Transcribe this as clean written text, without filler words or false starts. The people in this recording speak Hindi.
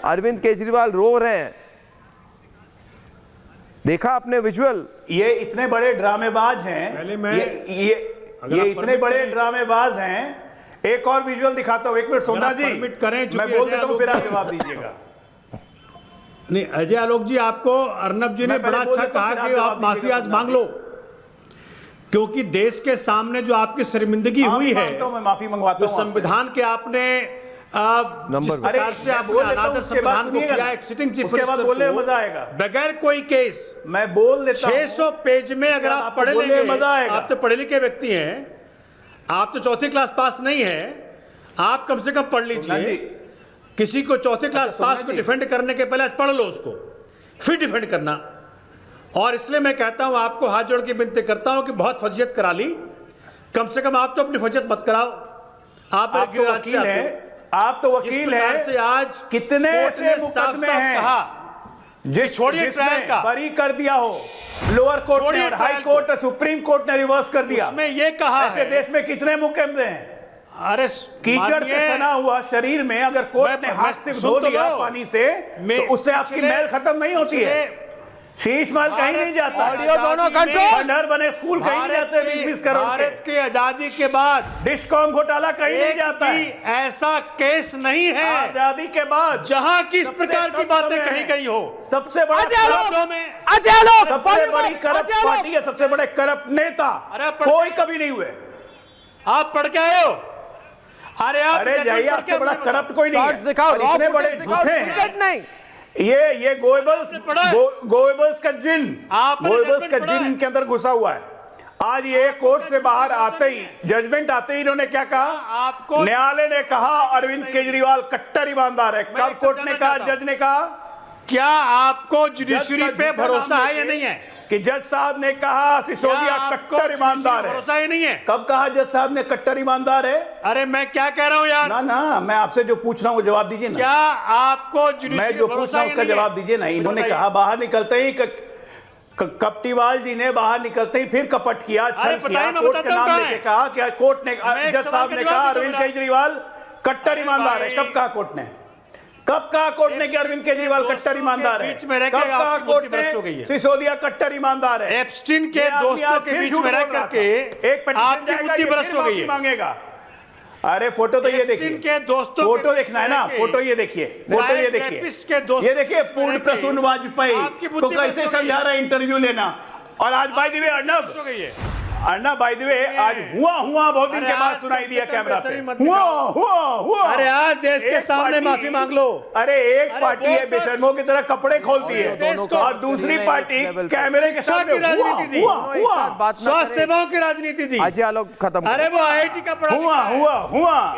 अरविंद केजरीवाल रो रहे हैं। देखा आपने विजुअल? ये इतने बड़े ड्रामेबाज हैं, ये इतने बड़े ड्रामेबाज हैं। एक और विजुअल दिखाता हूं, 1 मिनट सोमनाथ जी, मैं बोल देता हूं फिर आप जवाब दीजिएगा। नहीं अजय आलोक जी, आपको अर्नब जी ने बड़ा अच्छा कहा कि आप माफी आज मांग लो, क्योंकि देश के सामने जो आपकी शर्मिंदगी हुई है, मैं माफी मंगवाता हूं, संविधान के आपने जिस प्रकार से आप अनादर संविधान को किया, एक सिटिंग चीफ मिनिस्टर बोलने मजा आएगा बगैर कोई केस, मैं बोल देता हूं 600 पेज में अगर आप पढ़ लेंगे, मजा आएगा। आप तो पढ़े लिखे व्यक्ति हैं, आप तो 4th क्लास पास नहीं है, आप कम से कम पढ़ लीजिए। किसी को 4th क्लास पास को डिफेंड करने के पहले पढ़ लो उसको, फिर डिफेंड करना। और इसलिए मैं कहता हूं, आपको हाथ जोड़ के विनती करता हूं कि बहुत फजीयत करा ली, कम से कम आप तो अपनी फजीयत मत कराओ। आप तो वकील हैं, आप तो वकील हैं। से आज कितने ऐसे मुकदमे हैं जो छोड़िए ट्रायल का, बरी कर दिया हो लोअर कोर्ट ने, हाई कोर्ट और सुप्रीम कोर्ट ने रिवर्स कर दिया। उसमें ये कहा ऐसे देश में कितने मुकदमे हैं? अरे कीचड़ से सना हुआ शरीर में अगर कोर्ट ने हाथ से धो दिया पानी से, तो उससे आपकी मैल खत्म नहीं होती है। शीश महल कहीं नहीं जाता, ऑडियो दोनों खंडहर बने स्कूल कहीं नहीं जाते। 20-20 करोड़ भारत की आजादी के बाद डिस्कॉम घोटाला कहीं नहीं जाता है। ऐसा केस नहीं है आजादी के बाद जहां की इस प्रकार की बातें कहीं कहीं हो। सबसे बड़ा सबसे बड़ी करप्ट पार्टी है, सबसे बड़े करप्ट नेता कोई कभी नहीं हुए। आप पढ़ के आए हो? अरे जाइए, आपसे बड़ा करप्ट कोई नहीं है। इतने बड़े झूठे हैं। ये गोएबल्स का जिन के अंदर घुसा हुआ है। आज ये कोर्ट से बाहर आते ही, जजमेंट आते ही इन्होंने क्या कहा? आपको न्यायालय ने कहा अरविंद केजरीवाल कट्टर ईमानदार है। कब कोर्ट ने कहा? जज ने कहा। क्या आपको जुडिशरी पे भरोसा है या नहीं है? कि जज साहब ने कहा सिसोदिया कट्टर ईमानदार है। भरोसा ही नहीं है। कब कहा जज साहब ने कट्टर ईमानदार है? अरे मैं क्या कह रहा हूं यार? ना मैं आपसे जो पूछ रहा हूं वो जवाब दीजिए ना। क्या आपको मैं जो पूछ रहा हूं उसका जवाब दीजिए ना। इन्होंने कहा बाहर निकलते ही कपटीवाल जी ने बाहर निकलते ही फिर कपट किया, छल किया, कोर्ट का नाम लेके कहा कि कोर्ट ने, जज साहब ने कहा अरविंद केजरीवाल कट्टर ईमानदार है। कब कहा कोर्ट ने? कब कहा कोर्ट ने कि अरविंद केजरीवाल कट्टर ईमानदार है? कब कहा कोर्ट ने सिसोदिया कट्टर ईमानदार है? एप्स्टीन के दोस्तों के बीच में रह करके एक आपकी बुद्धि भ्रष्ट हो गई है। मांगेगा। अरे फोटो तो ये देखिए, के दोस्तों फोटो देखना है ना, फोटो ये देखिए, फोटो ये देखिए, ये देखिए पूर्ण प्रसून वाजपेयी को कैसे समझा रहा है इंटरव्यू लेना। और आज by the way Arnab by the way आज हुआ बहुत दिन के बाद सुनाई दिया कैमरा पे हुआ। अरे आज देश के सामने माफी मांग लो। अरे एक पार्टी है बेशर्मों की तरह कपड़े खोलती है और दूसरी पार्टी कैमरे के सामने स्वास्थ्य सेवाओं की राजनीति दी। अजय आलोक खत्म। अरे वो IIT का पढ़ा हुआ